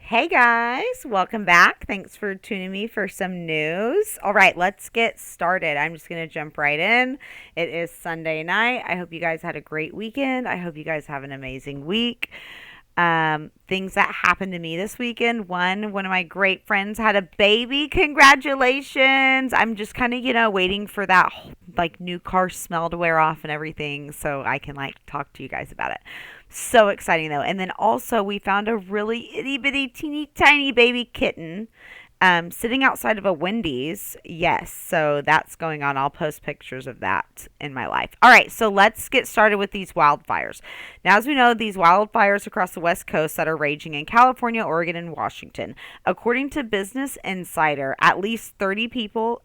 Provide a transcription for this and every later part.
Hey guys, welcome back. Thanks for tuning me for some news. All right, let's get started. I'm just going to jump right in. It is Sunday night. I hope you guys had a great weekend. I hope you guys have an amazing week. Things that happened to me this weekend. One of my great friends had a baby. Congratulations. I'm just kind of, waiting for that like new car smell to wear off and everything so I can like talk to you guys about it. So exciting though. And then also we found a really itty bitty teeny tiny baby kitten sitting outside of a Wendy's. Yes, so that's going on. I'll post pictures of that in my life. All right, so let's get started with these wildfires. Now, as we know, these wildfires across the West Coast that are raging in California, Oregon, and Washington. According to Business Insider, at least 33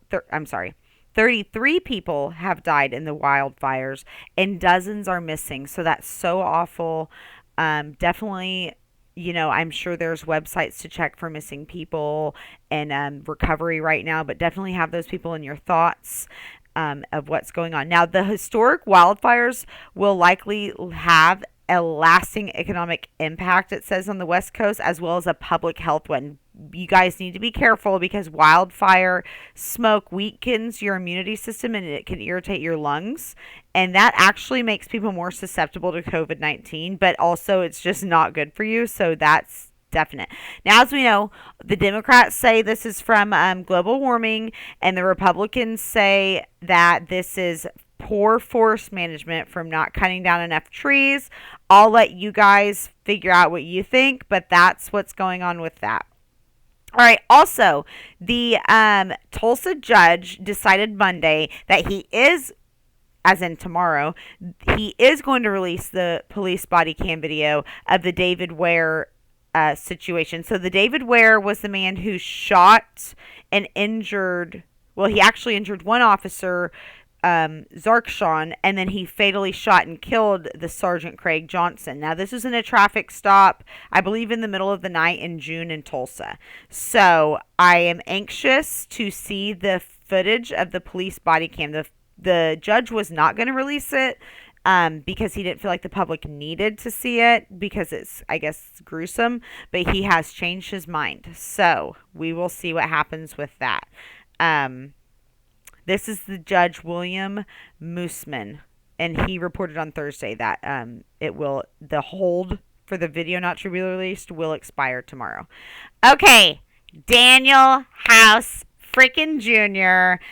people have died in the wildfires and dozens are missing. So that's so awful. Definitely, I'm sure there's websites to check for missing people and recovery right now, but definitely have those people in your thoughts of what's going on. Now, the historic wildfires will likely have a lasting economic impact, it says on the West Coast, as well as a public health one. You guys need to be careful because wildfire smoke weakens your immunity system and it can irritate your lungs. And that actually makes people more susceptible to COVID-19, but also it's just not good for you. So that's definite. Now, as we know, the Democrats say this is from global warming, and the Republicans say that this is poor forest management from not cutting down enough trees. I'll let you guys figure out what you think, but that's what's going on with that. All right. Also, the Tulsa judge decided Monday that he is, as in tomorrow, he is going to release the police body cam video of the David Ware situation. So the David Ware was the man who shot and injured, well, he actually injured one officer, Zarkshawn, and then he fatally shot and killed the Sergeant Craig Johnson. Now, this was in a traffic stop, I believe in the middle of the night in June in Tulsa. So I am anxious to see the footage of the police body cam. The judge was not going to release it because he didn't feel like the public needed to see it because it's, I guess, gruesome, but he has changed his mind. So we will see what happens with that. This is the Judge William Mooseman, and he reported on Thursday that the hold for the video not to be released will expire tomorrow. Okay, Daniel House freaking Jr.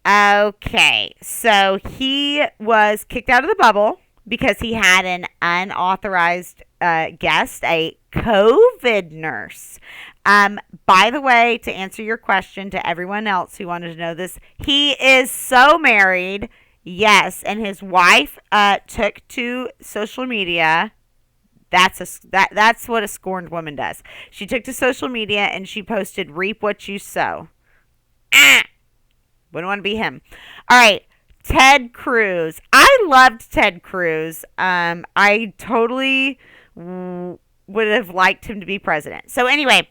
Okay, so he was kicked out of the bubble because he had an unauthorized guest, a COVID nurse. By the way, to answer your question to everyone else who wanted to know this, he is so married, yes, and his wife took to social media. That's what a scorned woman does. She took to social media and she posted, "Reap what you sow." Wouldn't want to be him. All right. Ted Cruz. I loved Ted Cruz. I totally would have liked him to be president. So anyway,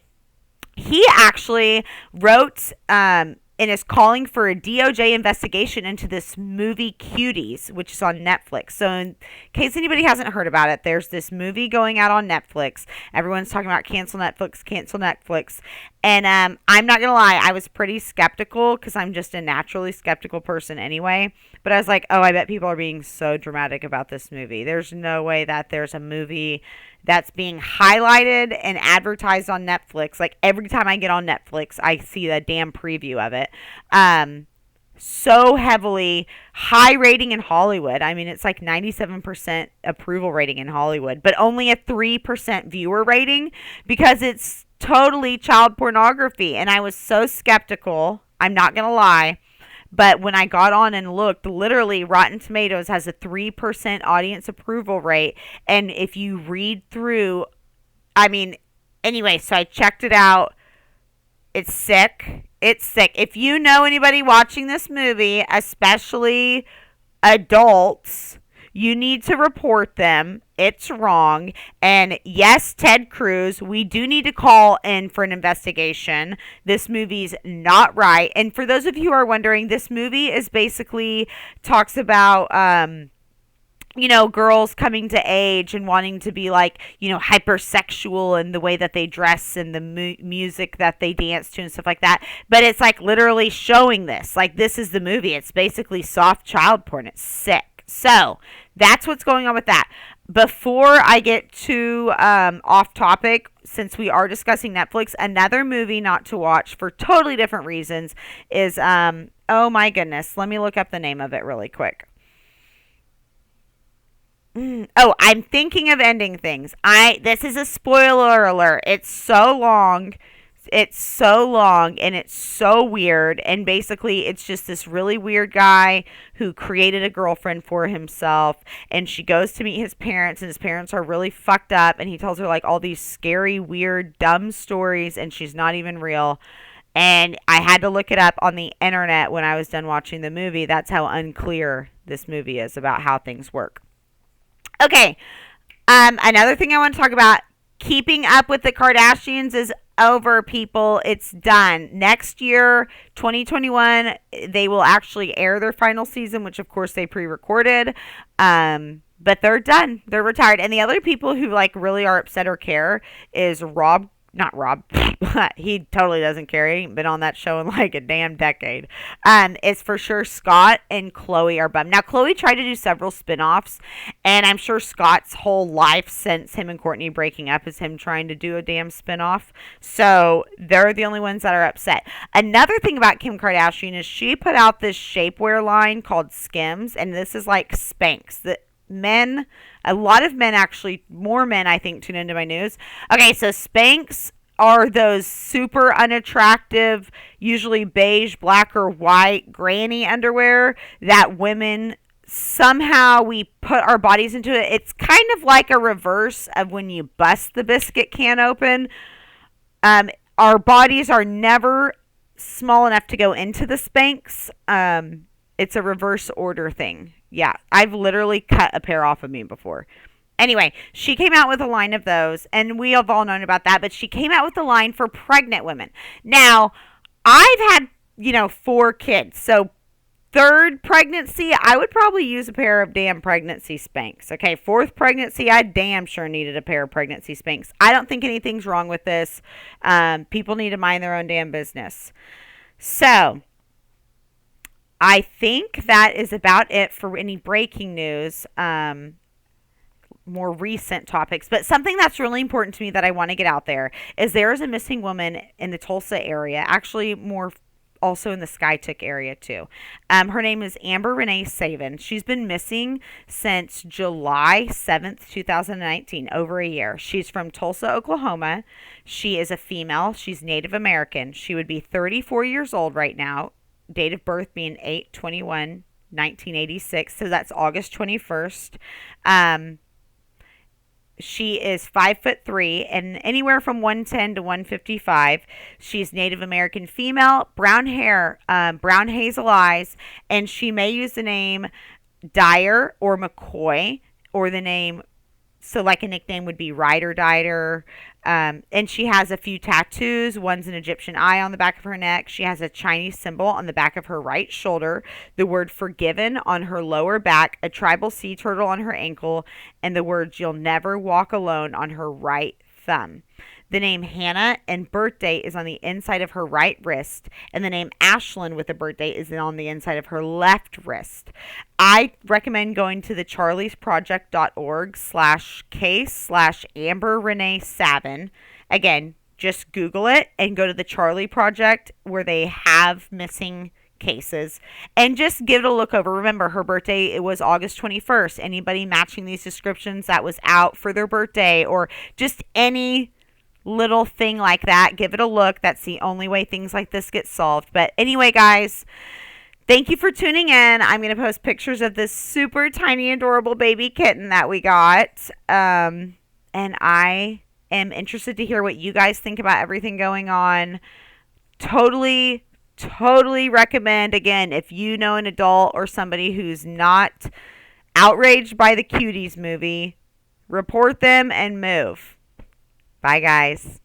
he actually wrote and is calling for a DOJ investigation into this movie Cuties, which is on Netflix. So in case anybody hasn't heard about it, there's this movie going out on Netflix. Everyone's talking about cancel Netflix, cancel Netflix. And I'm not going to lie, I was pretty skeptical because I'm just a naturally skeptical person anyway. But I was like, oh, I bet people are being so dramatic about this movie. There's no way that there's a movie that's being highlighted and advertised on Netflix. Like every time I get on Netflix, I see the damn preview of it. So heavily high rating in Hollywood. I mean, it's like 97% approval rating in Hollywood, but only a 3% viewer rating because it's totally child pornography. And I was so skeptical. I'm not going to lie. But when I got on and looked, literally Rotten Tomatoes has a 3% audience approval rate. And if you read through, anyway, so I checked it out. It's sick. It's sick. If you know anybody watching this movie, especially adults, you need to report them. It's wrong. And yes, Ted Cruz, we do need to call in for an investigation. This movie's not right. And for those of you who are wondering, this movie is basically talks about girls coming to age and wanting to be like, hypersexual in the way that they dress and the music that they dance to and stuff like that. But it's like literally showing this. Like, this is the movie. It's basically soft child porn. It's sick. So that's what's going on with that. Before I get too off topic, since we are discussing Netflix, another movie not to watch for totally different reasons is, oh my goodness, let me look up the name of it really quick. Oh, I'm thinking of ending things. This is a spoiler alert. It's so long. It's so long and it's so weird. And basically, it's just this really weird guy who created a girlfriend for himself. And she goes to meet his parents, and his parents are really fucked up. And he tells her like all these scary, weird, dumb stories, and she's not even real. And I had to look it up on the internet when I was done watching the movie. That's how unclear this movie is about how things work. Okay, another thing I want to talk about, keeping up with the Kardashians is over, people. It's done. Next year, 2021, they will actually air their final season, which of course they pre-recorded. But they're done. They're retired. And the other people who like really are upset or care is not Rob. He totally doesn't care. He ain't been on that show in like a damn decade. It's for sure Scott and Chloe are bummed. Now, Chloe tried to do several spinoffs, and I'm sure Scott's whole life since him and Courtney breaking up is him trying to do a damn spinoff. So they're the only ones that are upset. Another thing about Kim Kardashian is she put out this shapewear line called Skims, and this is like Spanx. A lot of men, actually, more men, I think, tune into my news. Okay, so Spanx are those super unattractive, usually beige, black, or white granny underwear that women somehow we put our bodies into it. It's kind of like a reverse of when you bust the biscuit can open. Our bodies are never small enough to go into the Spanx. It's a reverse order thing. Yeah, I've literally cut a pair off of me before. Anyway, she came out with a line of those, and we have all known about that, but she came out with a line for pregnant women. Now, I've had, 4 kids, so third pregnancy, I would probably use a pair of damn pregnancy Spanx. Okay, fourth pregnancy, I damn sure needed a pair of pregnancy Spanx. I don't think anything's wrong with this. People need to mind their own damn business. So, I think that is about it for any breaking news. More recent topics, but something that's really important to me that I want to get out there is there is a missing woman in the Tulsa area, actually more also in the Skytook area too. Her name is Amber Renee Savin. She's been missing since July 7th, 2019, over a year. She's from Tulsa, Oklahoma. She is a female. She's Native American. She would be 34 years old right now, date of birth being 8/21/1986, so that's August 21st. She is 5'3" and anywhere from 110 to 155. She's Native American female, brown hair, brown hazel eyes, and she may use the name Dyer or McCoy, or the name, so like a nickname would be Ryder Dyer. And she has a few tattoos. One's an Egyptian eye on the back of her neck. She has a Chinese symbol on the back of her right shoulder, the word forgiven on her lower back, a tribal sea turtle on her ankle, and the words you'll never walk alone on her right thumb. The name Hannah and birthday is on the inside of her right wrist, and the name Ashlyn with a birthday is on the inside of her left wrist. I recommend going to the charliesproject.org/case/Amber Renee Savin. Again, just Google it and go to the Charlie Project where they have missing cases and just give it a look over. Remember, her birthday, it was August 21st. Anybody matching these descriptions that was out for their birthday or just any little thing like that, give it a look. That's the only way things like this get solved. But anyway, guys, thank you for tuning in. I'm going to post pictures of this super tiny, adorable baby kitten that we got. And I am interested to hear what you guys think about everything going on. Totally recommend, again, if you know an adult or somebody who's not outraged by the Cuties movie, report them and move. Bye, guys.